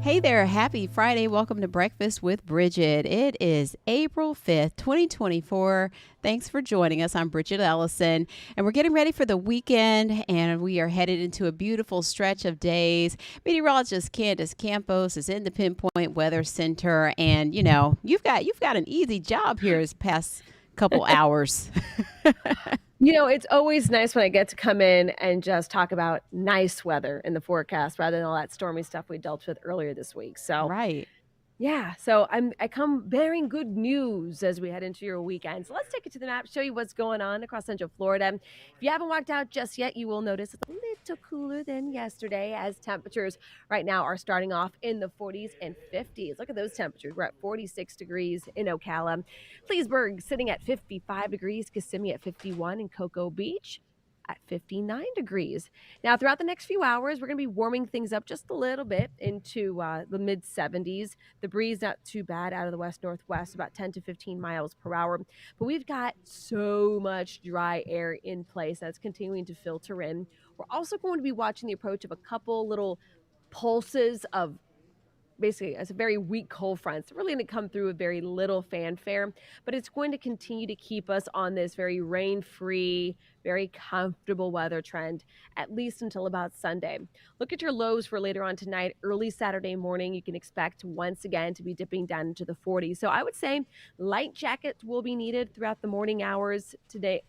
Hey there, happy Friday. Welcome to Breakfast with Bridgett. It is April 5th, 2024. Thanks for joining us. I'm Bridgett Ellison, and we're getting ready for the weekend, and we are headed into a beautiful stretch of days. Meteorologist Candos Campos is in the Pinpoint Weather Center, and you've got an easy job here this past couple hours. It's always nice when I get to come in and just talk about nice weather in the forecast rather than all that stormy stuff we dealt with earlier this week. So, Right. yeah, so I come bearing good news as we head into your weekend. So let's take it to the map, show you what's going on across Central Florida. If you haven't walked out just yet, you will notice it's a little cooler than yesterday as temperatures right now are starting off in the 40s and 50s. Look at those temperatures. We're at 46 degrees in Ocala. Leesburg sitting at 55 degrees, Kissimmee at 51, and Cocoa Beach at 59 degrees. Now, throughout the next few hours, we're going to be warming things up just a little bit into the mid 70s. The breeze not too bad out of the west-northwest, about 10 to 15 miles per hour. But we've got so much dry air in place that's continuing to filter in. We're also going to be watching the approach of a couple little pulses of basically as a very weak cold front. It's really going to come through with very little fanfare, but it's going to continue to keep us on this very rain-free, very comfortable weather trend, at least until about Sunday. Look at your lows for later on tonight. Early Saturday morning, you can expect once again to be dipping down into the 40s. So I would say light jackets will be needed throughout the morning hours today,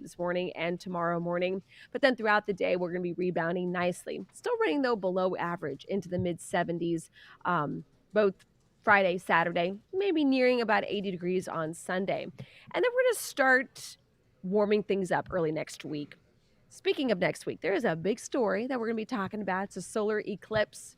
this morning, and tomorrow morning. But then throughout the day, we're going to be rebounding nicely. Still running, though, below average into the mid 70s, both Friday, Saturday, maybe nearing about 80 degrees on Sunday. And then we're going to start warming things up early next week. Speaking of next week, there is a big story that we're going to be talking about. It's a solar eclipse.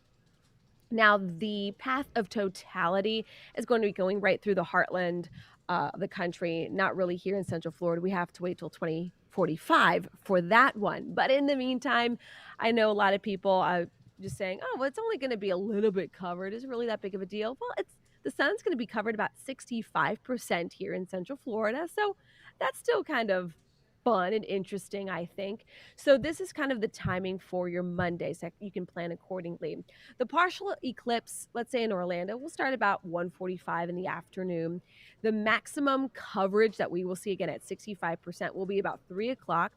Now, the path of totality is going to be going right through the heartland of the country, not really here in Central Florida. We have to wait till 2045 for that one. But in the meantime, I know a lot of people just saying, oh, well, it's only going to be a little bit covered. Is it really that big of a deal? Well, the sun's going to be covered about 65% here in Central Florida. So that's still kind of fun and interesting, I think. So this is kind of the timing for your Monday, so you can plan accordingly. The partial eclipse, let's say in Orlando, will start about 1:45 in the afternoon. The maximum coverage that we will see again at 65% will be about 3 o'clock.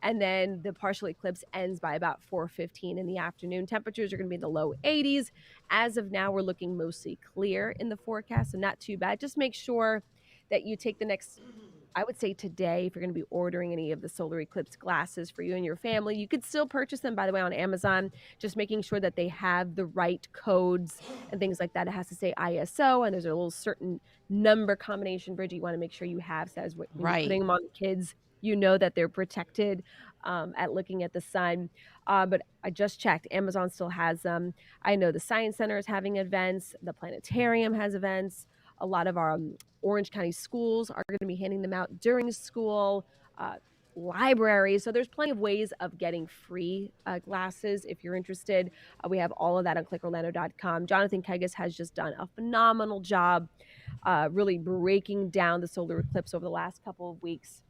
And then the partial eclipse ends by about 4:15 in the afternoon. Temperatures are going to be in the low 80s. As of now, we're looking mostly clear in the forecast, so not too bad. Just make sure that you take the next, I would say today, if you're going to be ordering any of the solar eclipse glasses for you and your family. You could still purchase them, by the way, on Amazon, just making sure that they have the right codes and things like that. It has to say ISO, and there's a little certain number combination, Bridget, you want to make sure you have, says when you're putting them on the kids, you know that they're protected at looking at the sun. But I just checked. Amazon still has them. I know the Science Center is having events. The planetarium has events. A lot of our Orange County schools are going to be handing them out during school, libraries. So there's plenty of ways of getting free glasses if you're interested. We have all of that on clickorlando.com. Jonathan Kegas has just done a phenomenal job really breaking down the solar eclipse over the last couple of weeks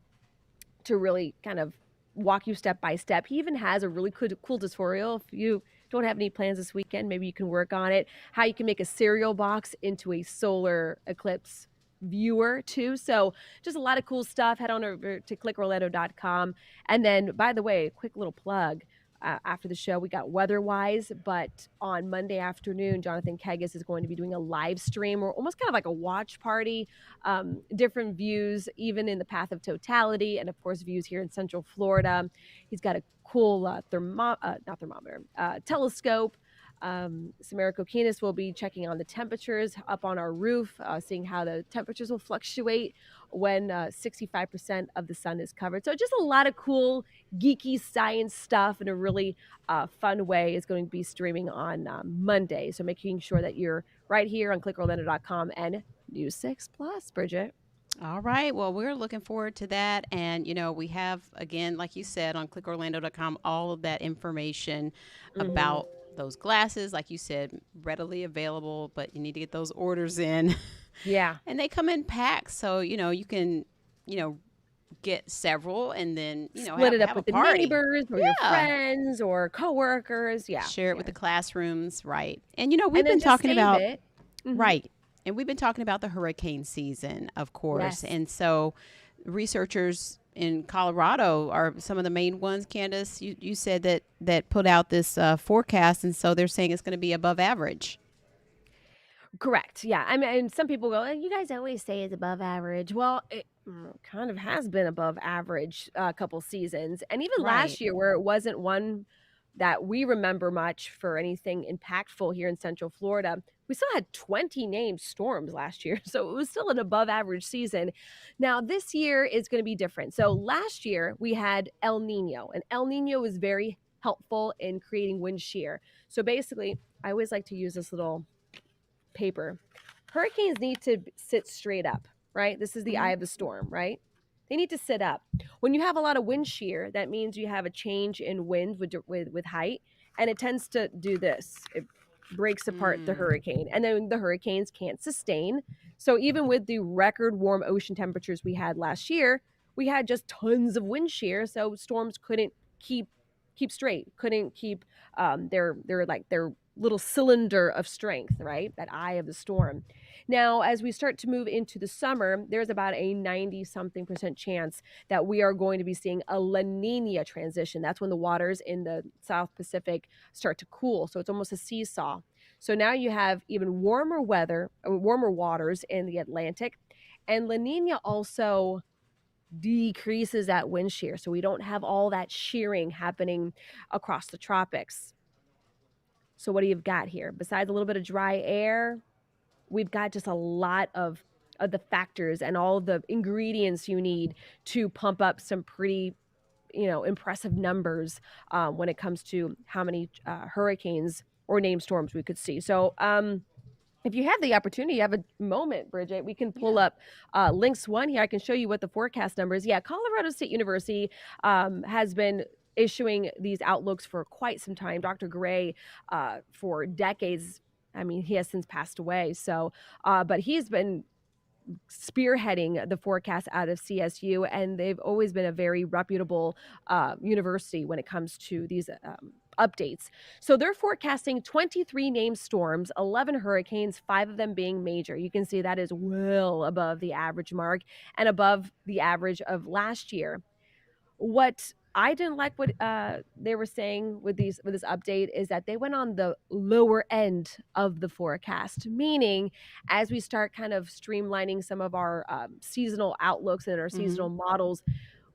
to really kind of walk you step by step. He even has a really cool tutorial. If you don't have any plans this weekend, maybe you can work on it, how you can make a cereal box into a solar eclipse viewer too. So just a lot of cool stuff. Head on over to clickorlando.com. And then, by the way, a quick little plug. After the show, we got Weather-Wise, but on Monday afternoon, Jonathan Kegas is going to be doing a live stream or almost kind of like a watch party, different views, even in the path of totality, and of course, views here in Central Florida. He's got a cool telescope. Samara Kokinis will be checking on the temperatures up on our roof, seeing how the temperatures will fluctuate when 65% of the sun is covered. So just a lot of cool, geeky science stuff in a really fun way is going to be streaming on Monday. So making sure that you're right here on clickorlando.com and News 6 Plus, Bridget. All right. Well, we're looking forward to that. And, we have, again, like you said, on clickorlando.com, all of that information about those glasses, like you said, readily available, but you need to get those orders in. Yeah. And they come in packs. So, you can, get several and then, Split it up have a with the party. neighbors or your Yeah. friends or coworkers. Yeah, Share it with yeah. the classrooms, right? And And we've then been just talking save about it. Mhm. right. And we've been talking about the hurricane season, of course. Yes. And so researchers in Colorado are some of the main ones. Candace, you said that put out this forecast, and so they're saying it's going to be above average. Correct. Yeah. I mean, and some people go, you guys always say it's above average. Well, it kind of has been above average a couple seasons. And even Right. last year, where it wasn't one that we remember much for anything impactful here in Central Florida, we still had 20 named storms last year. So it was still an above average season. Now, this year is going to be different. So last year, we had El Nino, and El Nino was very helpful in creating wind shear. So basically, I always like to use this little paper. Hurricanes need to sit straight up, right? This is the eye Hmm. of the storm, right? They need to sit up. When you have a lot of wind shear, that means you have a change in wind with height, and it tends to do this. It breaks apart the Mm. hurricane, and then the hurricanes can't sustain. So even with the record warm ocean temperatures we had last year, we had just tons of wind shear, so storms couldn't keep straight, couldn't keep their little cylinder of strength, right? That eye of the storm. Now, as we start to move into the summer, there's about a 90 something percent chance that we are going to be seeing a La Nina transition. That's when the waters in the South Pacific start to cool. So it's almost a seesaw. So now you have even warmer weather, warmer waters in the Atlantic. And La Nina also decreases that wind shear. So we don't have all that shearing happening across the tropics. So what do you've got here? Besides a little bit of dry air, we've got just a lot of the factors and all the ingredients you need to pump up some pretty, impressive numbers when it comes to how many hurricanes or named storms we could see. So if you have the opportunity, you have a moment, Bridget, we can pull Yeah. up links one here. I can show you what the forecast number is. Yeah, Colorado State University has been issuing these outlooks for quite some time. Dr. Gray, for decades, I mean, he has since passed away. So, but he's been spearheading the forecast out of CSU, and they've always been a very reputable university when it comes to these updates. So they're forecasting 23 named storms, 11 hurricanes, 5 of them being major. You can see that is well above the average mark and above the average of last year. What I didn't like what they were saying with this update is that they went on the lower end of the forecast, meaning as we start kind of streamlining some of our seasonal outlooks and our Hmm. seasonal models,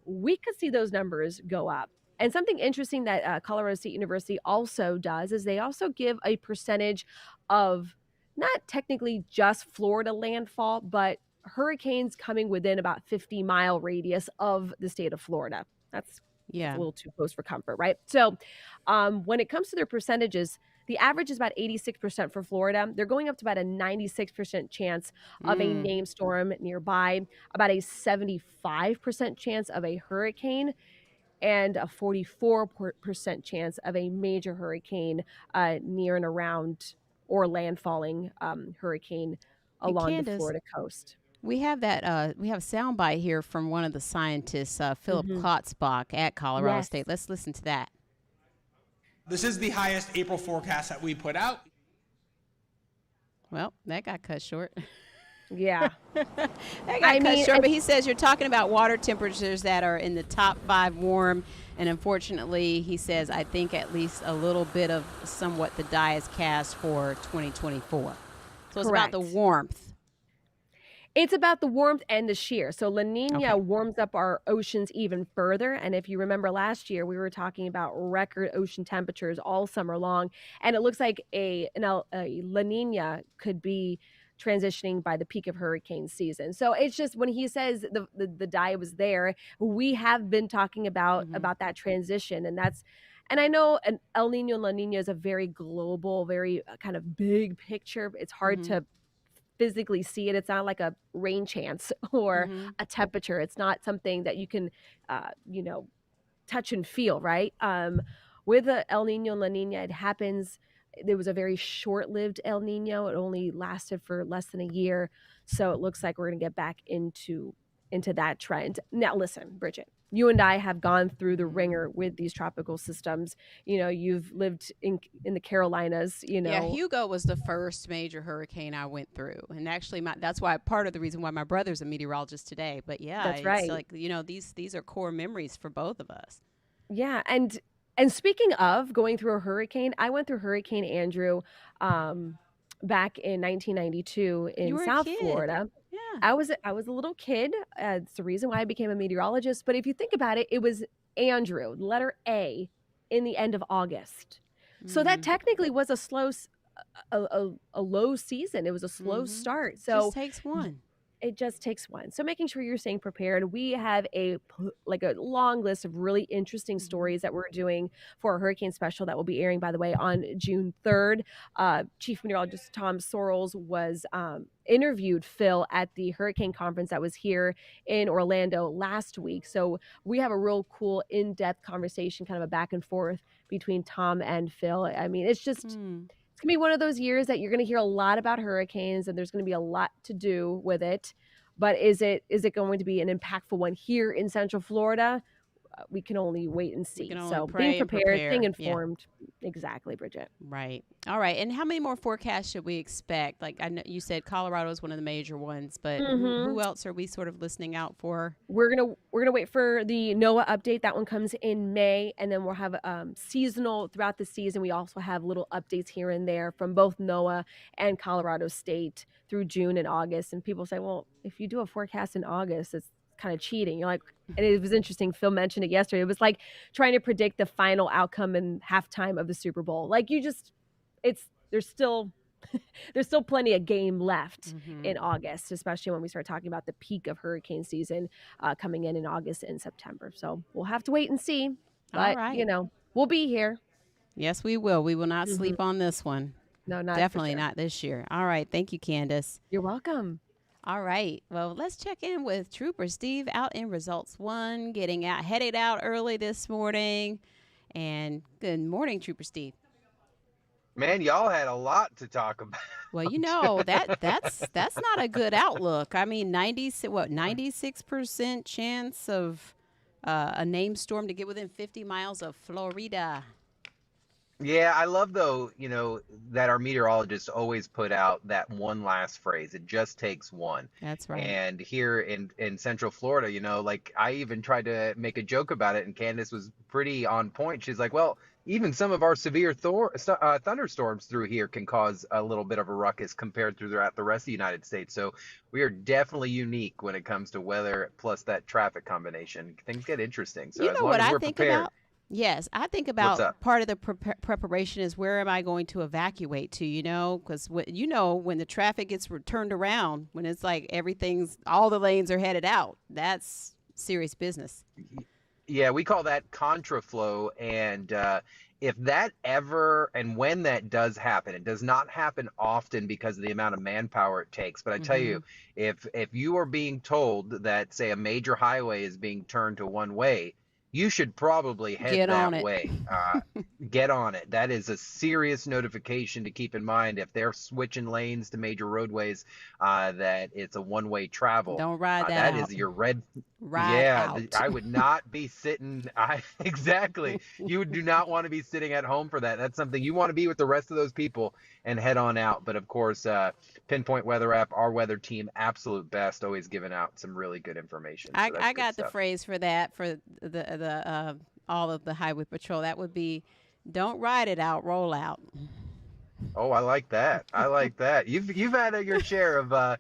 we could see those numbers go up. And something interesting that Colorado State University also does is they also give a percentage of not technically just Florida landfall, but hurricanes coming within about 50-mile radius of the state of Florida. That's a Yeah. little too close for comfort, right? So when it comes to their percentages, the average is about 86% for Florida. They're going up to about a 96% chance of a Mm. named storm nearby, about a 75% chance of a hurricane, and a 44% chance of a major hurricane near and around or landfalling hurricane And along the Candace, Florida coast. we have a soundbite here from one of the scientists, Philip Hmm. Klotzbach at Colorado Yes. State. Let's listen to that. This is the highest April forecast that we put out. Well, that got cut short. Yeah. That I got cut mean, short, but he says you're talking about water temperatures that are in the top 5 warm. And unfortunately, he says, I think at least a little bit of somewhat the die is cast for 2024. So it's about the correct. warmth. It's about the warmth and the shear. So La Nina Okay. warms up our oceans even further. And if you remember last year, we were talking about record ocean temperatures all summer long. And it looks like a La Nina could be transitioning by the peak of hurricane season. So it's just when he says the die was there, we have been talking Hmm. about that transition. And I know an El Nino and La Nina is a very global, very kind of big picture. It's hard Hmm. to physically see it. It's not like a rain chance or Hmm. a temperature. It's not something that you can, you know, touch and feel, right? With the El Nino and La Nina, it happens. There was a very short-lived El Nino. It only lasted for less than a year, so it looks like we're going to get back into into that trend. Now, listen, Bridget, you and I have gone through the ringer with these tropical systems. You've lived in the Carolinas. Yeah, Hugo was the first major hurricane I went through, and actually, that's why part of the reason why my brother's a meteorologist today. But yeah, That's it's right. like these are core memories for both of us. Yeah, and speaking of going through a hurricane, I went through Hurricane Andrew um, back in 1992 You in were a South kid, Florida. yeah. I was a little kid. It's the reason why I became a meteorologist. But if you think about it, it was Andrew, letter A, in the end of August. So that Mm-hmm. technically was a low season. It was a slow Mm-hmm. start. Just So takes one. it just takes one. So making sure you're staying prepared. We have like a long list of really interesting stories that we're doing for our hurricane special that will be airing, by the way, on June 3rd. Chief Meteorologist Tom Sorrells was interviewed Phil at the hurricane conference that was here in Orlando last week. So we have a real cool in-depth conversation, kind of a back and forth between Tom and Phil. I mean, it's just Mm. it's gonna be one of those years that you're gonna hear a lot about hurricanes, and there's gonna be a lot to do with it. But is it going to be an impactful one here in Central Florida? We can only wait and We see. can only So being pray and prepared, staying prepare. Yeah. informed, exactly, Bridget. Right. All right. And how many more forecasts should we expect? Like I know you said Colorado is one of the major ones, but hmm who else are we sort of listening out for? We're gonna wait for the NOAA update. That one comes in May, and then we'll have seasonal throughout the season. We also have little updates here and there from both NOAA and Colorado State through June and August. And people say, well, if you do a forecast in August, it's kind of cheating. You're like, and it was interesting. Phil mentioned it yesterday. It was like trying to predict the final outcome and halftime of the Super Bowl. Like it's there's still plenty of game left Mm-hmm. in August, especially when we start talking about the peak of hurricane season coming in August and September. So we'll have to wait and see. All But, right. we'll be here. Yes, we will. We will not hmm sleep on this one. No, not for Definitely sure. not this year. All right. Thank you, Candace. You're welcome. All right. Well, let's check in with Trooper Steve out in Results 1, headed out early this morning. And good morning, Trooper Steve. Man, y'all had a lot to talk about. Well, that's not a good outlook. I mean, 96% chance of a named storm to get within 50 miles of Florida. Yeah, I love though, that our meteorologists always put out that one last phrase. It just takes one. That's right. And here in Central Florida, like I even tried to make a joke about it, and Candace was pretty on point. She's like, well, even some of our severe thunderstorms through here can cause a little bit of a ruckus compared to throughout the rest of the United States. So we are definitely unique when it comes to weather plus that traffic combination. Things get interesting. So You as know long what as I we're think prepared, about? Yes, I think what's about up? part of the preparation is where am I going to evacuate to, because when the traffic gets turned around, when it's like all the lanes are headed out, that's serious business. Yeah, we call that contraflow. And if that ever and when that does happen, it does not happen often because of the amount of manpower it takes. But I tell Mm-hmm. you, if you are being told that, say, a major highway is being turned to one way, you should probably head Get on that it. way. Get on it. That is a serious notification to keep in mind if they're switching lanes to major roadways, that it's a one-way travel. Don't ride that That out. is your red. Ride Yeah, out. I would not be sitting. Exactly. You do not want to be sitting at home for that. That's something you want to be with the rest of those people and head on out. But of course, Pinpoint Weather App, our weather team, absolute best, always giving out some really good information. So that's I good got the stuff. phrase for that for the all of the highway patrol. That would be, don't ride it out, roll out. Oh, I like that. I like that. You've had your share of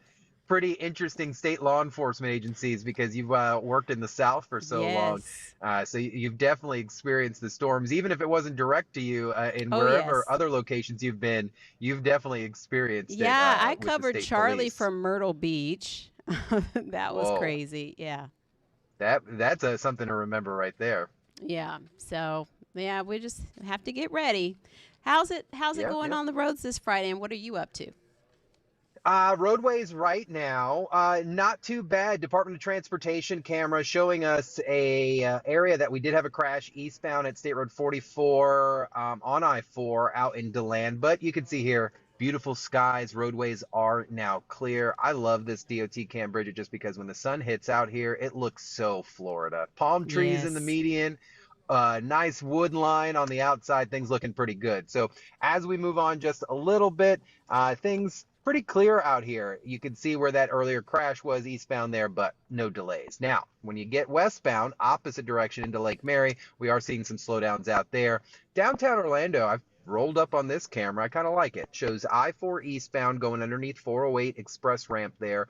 pretty interesting state law enforcement agencies because you've worked in the South for so long. Yes. So you've definitely experienced the storms, even if it wasn't direct to you in Oh, wherever yes. other locations you've been. You've definitely experienced it Yeah, I with the covered state Charlie police. from Myrtle Beach. That was Whoa, crazy. Yeah. that's something to remember right there. Yeah. So, yeah, we just have to get ready. How's it Yep, going yep. on the roads this Friday, and what are you up to? Roadways right now, not too bad. Department of Transportation camera showing us a area that we did have a crash eastbound at State Road 44 on I-4 out in DeLand. But you can see here beautiful skies. Roadways are now clear. I love this DOT cam, Bridget, just because when the sun hits out here, it looks so Florida. Palm trees in the Yes. median, nice wood line on the outside, things looking pretty good. So as we move on just a little bit, things pretty clear out here. You can see where that earlier crash was eastbound there, but no delays. Now, when you get westbound, opposite direction into Lake Mary, we are seeing some slowdowns out there. Downtown Orlando, I've rolled up on this camera. I kind of like it. Shows I-4 eastbound going underneath 408 express ramp there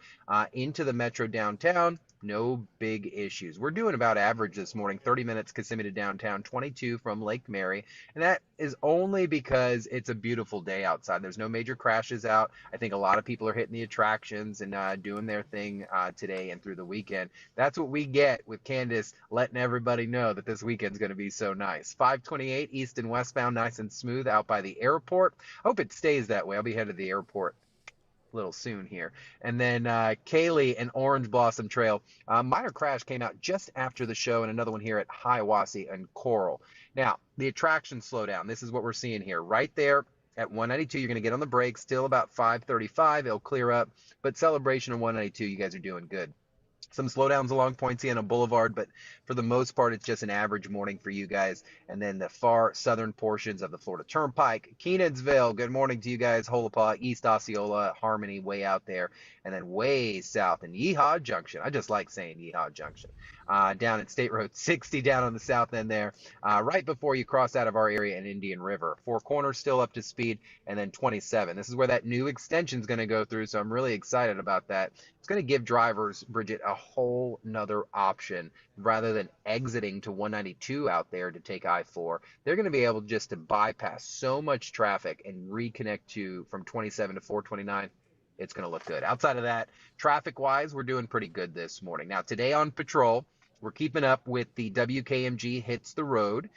into the metro downtown. No big issues. We're doing about average this morning, 30 minutes Kissimmee to downtown, 22 from Lake Mary. And that is only because it's a beautiful day outside. There's no major crashes out. I think a lot of people are hitting the attractions and doing their thing today and through the weekend. That's what we get with Candace letting everybody know that this weekend's going to be so nice. 528 east and westbound, nice and smooth out by the airport. I hope it stays that way. I'll be headed to the airport little soon here. And then Kaylee and Orange Blossom Trail. Minor crash came out just after the show, and another one here at Hiawassee and Coral. Now, the attraction slowdown. This is what we're seeing here. Right there at 192, you're going to get on the brakes. Still about 535. It'll clear up. But Celebration and 192, you guys are doing good. Some slowdowns along Poinciana Boulevard, but for the most part, it's just an average morning for you guys. And then the far southern portions of the Florida Turnpike, Kenansville, good morning to you guys. Holapaw, East Osceola, Harmony, way out there. And then way south in Yeehaw Junction. I just like saying Yeehaw Junction. Down at State Road 60 down on the south end there, right before you cross out of our area in Indian River. Four Corners still up to speed, and then 27. This is where that new extension is going to go through, so I'm really excited about that. It's going to give drivers, Bridget, a whole nother option. Rather than exiting to 192 out there to take I-4, they're going to be able just to bypass so much traffic and reconnect to from 27 to 429. It's going to look good. Outside of that, traffic-wise, we're doing pretty good this morning. Now, today on patrol, we're keeping up with the WKMG Hits the Road,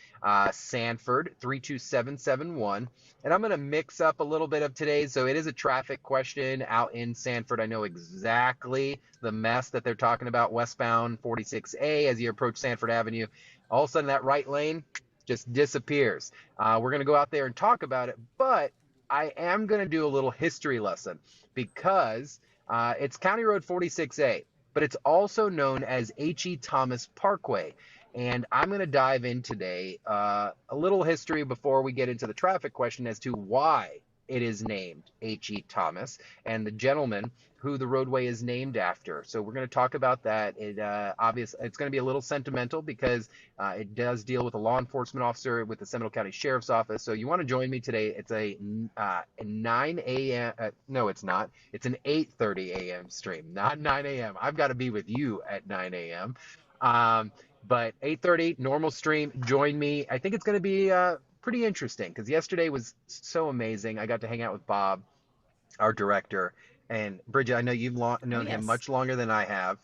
Sanford 32771. And I'm going to mix up a little bit of today's. So it is a traffic question out in Sanford. I know exactly the mess that they're talking about westbound 46A as you approach Sanford Avenue. All of a sudden, that right lane just disappears. We're going to go out there and talk about it. But I am going to do a little history lesson because it's County Road 46A. But it's also known as H.E. Thomas Parkway. And I'm going to dive in today a little history before we get into the traffic question as to why it is named H.E. Thomas and the gentleman who the roadway is named after. So we're going to talk about that. It's going to be a little sentimental because it does deal with a law enforcement officer with the Seminole County Sheriff's Office. So you want to join me today. It's a 9 a.m. No, it's not. It's an 8:30 a.m. stream, not 9 a.m. I've got to be with you at 9 a.m. But 8:30 normal stream. Join me. I think it's going to be pretty interesting because yesterday was so amazing. I got to hang out with Bob, our director. And Bridget, I know you've known him much longer than I have.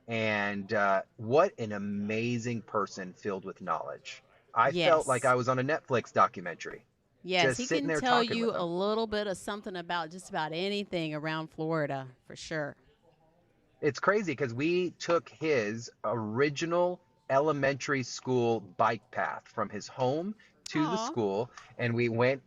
And what an amazing person filled with knowledge. I felt like I was on a Netflix documentary. Yes, just he sitting can there tell talking you with a him. little bit of something about just about anything around Florida, for sure. It's crazy because we took his original elementary school bike path from his home to the school, and we went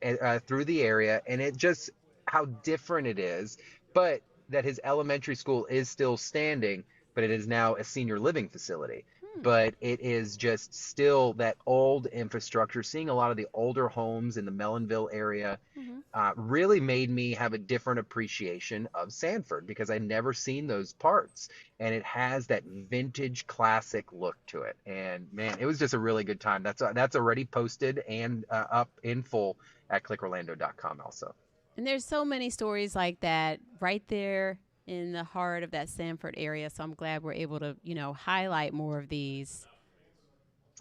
through the area, and it just how different it is. But that his elementary school is still standing, but it is now a senior living facility. But it is just still that old infrastructure. Seeing a lot of the older homes in the Mellonville area really made me have a different appreciation of Sanford because I'd never seen those parts. And it has that vintage classic look to it. And man, it was just a really good time. That's already posted and up in full at clickorlando.com also. And there's so many stories like that right there in the heart of that Sanford area. So I'm glad we're able to, highlight more of these.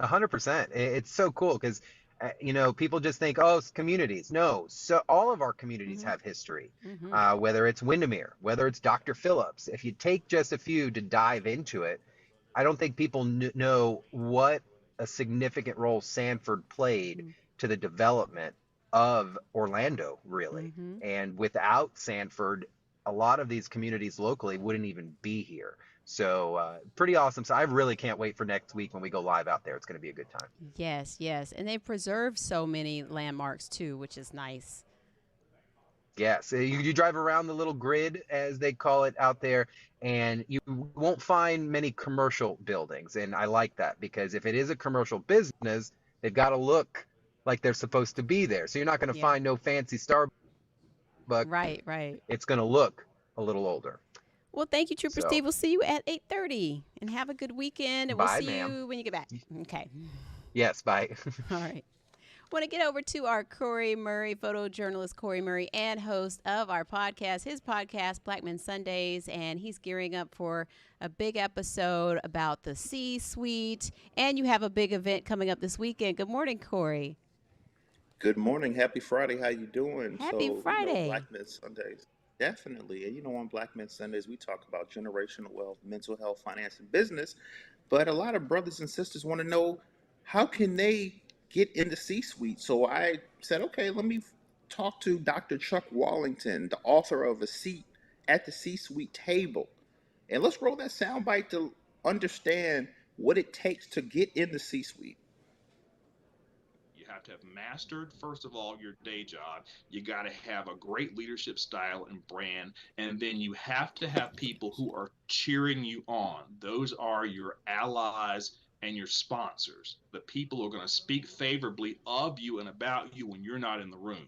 100%. It's so cool because, people just think, oh, it's communities. No, so all of our communities have history, whether it's Windermere, whether it's Dr. Phillips. If you take just a few to dive into it, I don't think people know what a significant role Sanford played to the development of Orlando, really. And without Sanford, a lot of these communities locally wouldn't even be here. So pretty awesome. So I really can't wait for next week when we go live out there. It's going to be a good time. Yes, yes. And they preserved so many landmarks too, which is nice. Yeah, so you drive around the little grid, as they call it out there, and you won't find many commercial buildings. And I like that because if it is a commercial business, they've got to look like they're supposed to be there. So you're not going to Yeah. find no fancy Starbucks. Right, right. It's going to look a little older. Well, thank you, Trooper So Steve. We'll see you at 8:30, and have a good weekend, and we'll bye, see ma'am. you when you get back. Okay. Yes, bye. All right. Want to get over to our Corey Murray, photojournalist Corey Murray, and host of our podcast, his podcast, Black Men Sundays, and he's gearing up for a big episode about the C-suite, and you have a big event coming up this weekend. Good morning, Corey. Good morning. Happy Friday. How you doing? Happy Black Friday. Men Sundays. Definitely. And on Black Men Sundays, we talk about generational wealth, mental health, finance, and business. But a lot of brothers and sisters want to know, how can they get in the C-suite? So I said, okay, let me talk to Dr. Chuck Wallington, the author of A Seat at the C-Suite Table. And let's roll that soundbite to understand what it takes to get in the C-suite. You have to have mastered, first of all, your day job. You got to have a great leadership style and brand. And then you have to have people who are cheering you on. Those are your allies and your sponsors, the people who are going to speak favorably of you and about you when you're not in the room.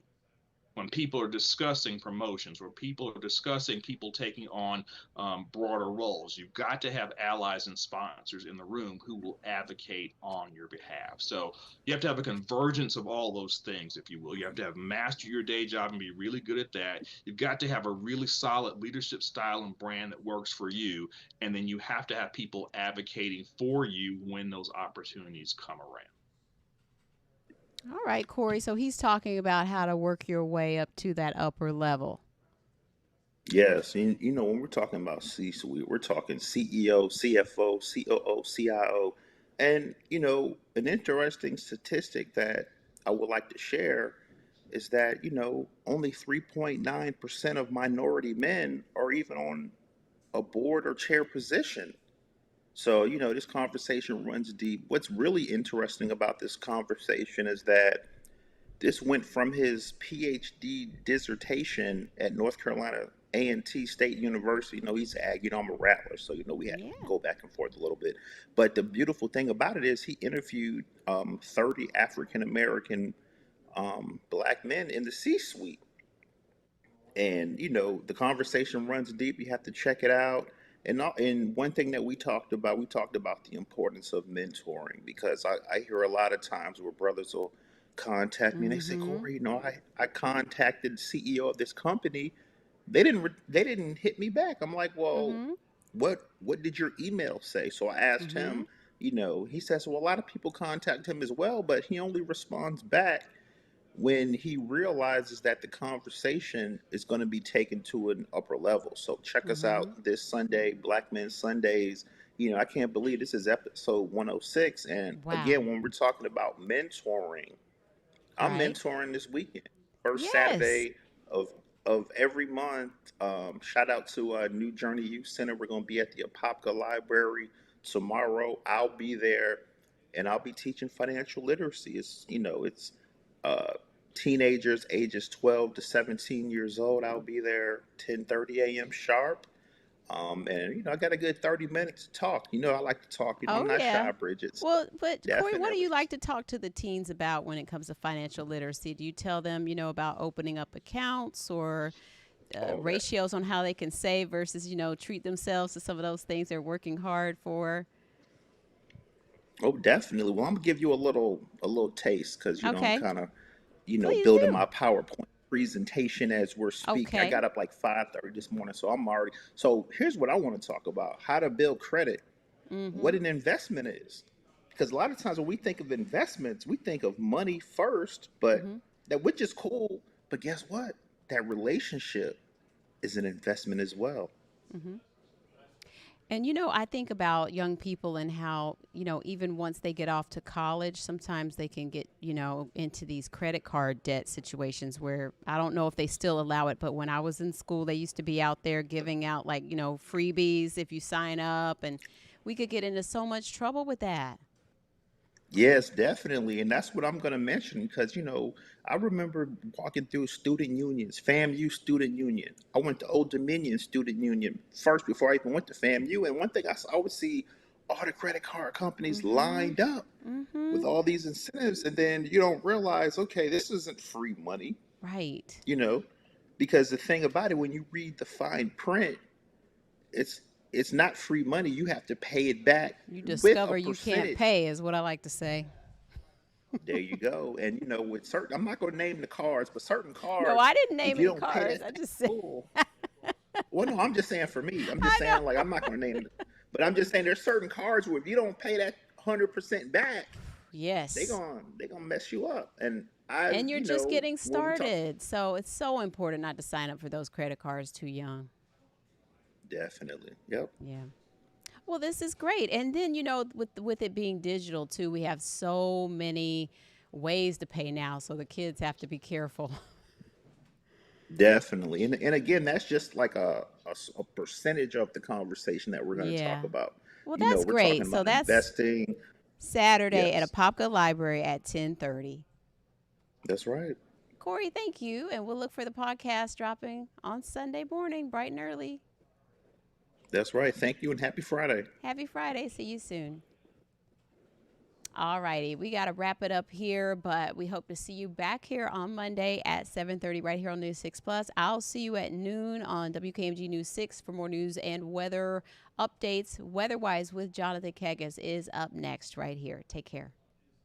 When people are discussing promotions, where people are discussing people taking on broader roles, you've got to have allies and sponsors in the room who will advocate on your behalf. So you have to have a convergence of all those things, if you will. You have to have master your day job and be really good at that. You've got to have a really solid leadership style and brand that works for you. And then you have to have people advocating for you when those opportunities come around. All right, Corey. So he's talking about how to work your way up to that upper level. Yes, when we're talking about C-suite, we're talking CEO, CFO, COO, CIO. And, an interesting statistic that I would like to share is that, only 3.9% of minority men are even on a board or chair position. So, this conversation runs deep. What's really interesting about this conversation is that this went from his PhD dissertation at North Carolina A&T State University. He's ag. I'm a rattler, so we had to Yeah. go back and forth a little bit. But the beautiful thing about it is he interviewed 30 African American black men in the C-suite, and the conversation runs deep. You have to check it out. And one thing that we talked about the importance of mentoring, because I hear a lot of times where brothers will contact me and they say, Mm-hmm. Corey, I contacted the CEO of this company. They didn't hit me back. I'm like, well, Mm-hmm. what did your email say? So I asked Mm-hmm. him, he says, well, a lot of people contact him as well, but he only responds back when he realizes that the conversation is going to be taken to an upper level. So check us Mm-hmm. out this Sunday, Black Men Sundays. I can't believe this is episode 106. And Wow. again, when we're talking about mentoring, I'm Right. mentoring this weekend, first Yes. Saturday of every month. Shout out to New Journey Youth Center. We're going to be at the Apopka Library tomorrow. I'll be there, and I'll be teaching financial literacy. It's uh, teenagers ages 12 to 17 years old. I'll be there 10:30 a.m. sharp. And I got a good 30 minutes to talk. I like to talk. I'm Oh, not yeah. shy, Bridget. So Well, but Corey, what do you definitely. like to talk to the teens about when it comes to financial literacy? Do you tell them, about opening up accounts or Oh, that. ratios on how they can save versus, treat themselves to some of those things they're working hard for? Oh, definitely. Well, I'm gonna give you a little taste because I'm Okay. kind of Please building do. my PowerPoint presentation as we're speaking. I Okay. got up like 5:30 this morning, so I'm already. So here's what I want to talk about: how to build credit, what Mm-hmm. an investment is. Because a lot of times when we think of investments, we think of money first, but Mm-hmm. that which is cool. But guess what? That relationship is an investment as well. Mm-hmm. And I think about young people and how, even once they get off to college, sometimes they can get, into these credit card debt situations where I don't know if they still allow it, but when I was in school, they used to be out there giving out like, freebies if you sign up, and we could get into so much trouble with that. Yes, definitely. And that's what I'm going to mention because, I remember walking through student unions, FAMU student union. I went to Old Dominion student union first before I even went to FAMU. And one thing I would see all the credit card companies Mm-hmm. lined up Mm-hmm. with all these incentives. And then you don't realize, okay, this isn't free money, Right. you know, because the thing about it, when you read the fine print, it's it's not free money. You have to pay it back You with a discover you can't percentage. pay is what I like to say. There you go. And with certain, I'm not going to name the cards, but certain No, cards, I didn't if name you any don't pay cards. that I thing just said, full, well, no, I'm just saying for me. I'm just I know. saying like I'm not going to name it, but I'm just saying there's certain cards where if you don't pay that 100% back, they Yes. going they gonna mess you up. And I, And you're just getting when we talk, started. So it's so important not to sign up for those credit cards too young. definitely, yep, Yeah. Well, this is great. And then, with it being digital too, we have so many ways to pay now. So the kids have to be careful. definitely. And again, that's just like a percentage of the conversation that we're going to talk Yeah. about. Well, that's We're talking great. So about that's investing. Saturday at Yes, Apopka Library at 10:30. that's right. Corey, thank you. And we'll look for the podcast dropping on Sunday morning, bright and early. That's right. Thank you and happy Friday. Happy Friday. See you soon. All righty. We got to wrap it up here, but we hope to see you back here on Monday at 7:30 right here on News 6 Plus. I'll see you at noon on WKMG News 6 for more news and weather updates. Weather-wise with Jonathan Kegas is up next right here. Take care.